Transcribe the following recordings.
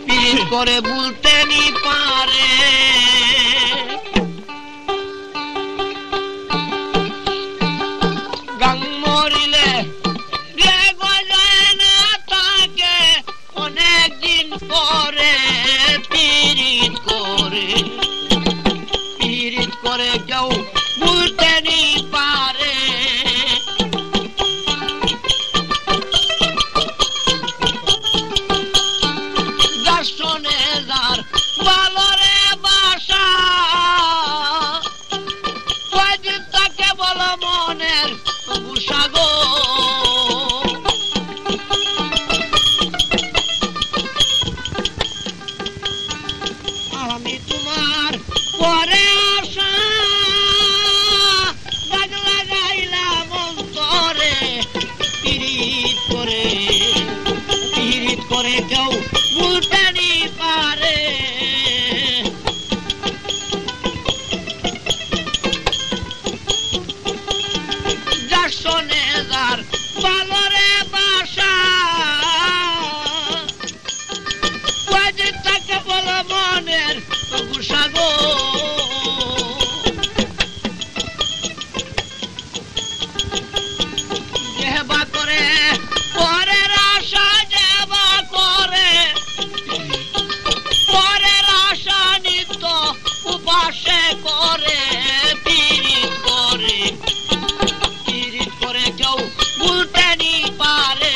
পীড়িত করে বলতে নি পারে গাং মরিলে অনেক দিন পরে পীড়িত করে কেউ বলতে নি পারে দর্শনে যার ভালোরে বাসা কয়দিন তাকে বলো মনের গুসাগো আমি তোমার পরে আসা দাগ লাগাইলাম অন্তরে পীড়িত করে কেউ বলতে নি পারে যার শোনে যার ভালোরে বাসা কয়দিন তাকে বলো মনের গুসাগো যেবা করে পরের আশা যেবা করে পরের আশা নিত্য উপাসে করে পীড়িত করে কেউ বলতে নি পারে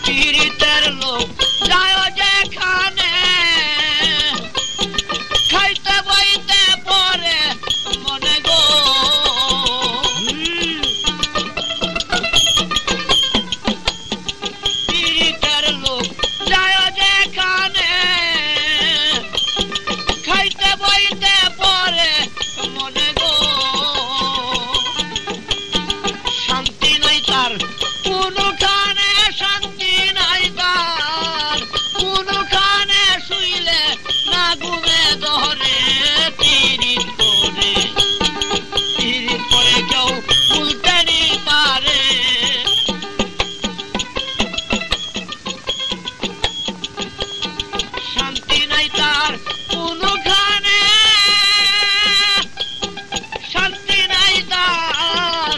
পীড়িতের লোক যায় যেখানে খাইতে বইতে পরে মনে গো পীড়িতের লোক যায় যেখানে খাইতে বইতে পরে মনে গো শান্তি নাই তার কোনখানে শান্তি নাই তার কোনখানে শুইলে না ঘুমে ধরে পীড়িত করে কেউ বলতে নি পারে শান্তি নাই তার কোনখানে শান্তি নাই তার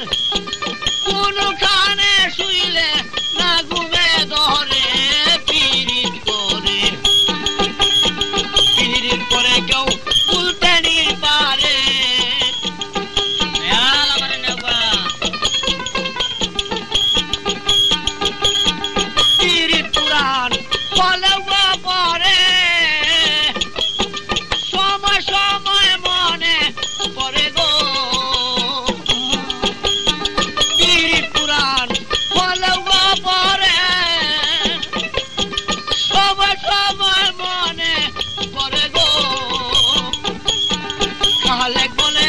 কোনখানে শুইলে না ঘুমে ধরে পীড়িত করে কেউ বলতে নি পারে পীড়িত পুরাণ বলেও পরে সময় সময় মনে পড়ে গো পীড়িত পুরাণ বলেও পরে সময় সময় মনে পড়ে গো খালেক বলে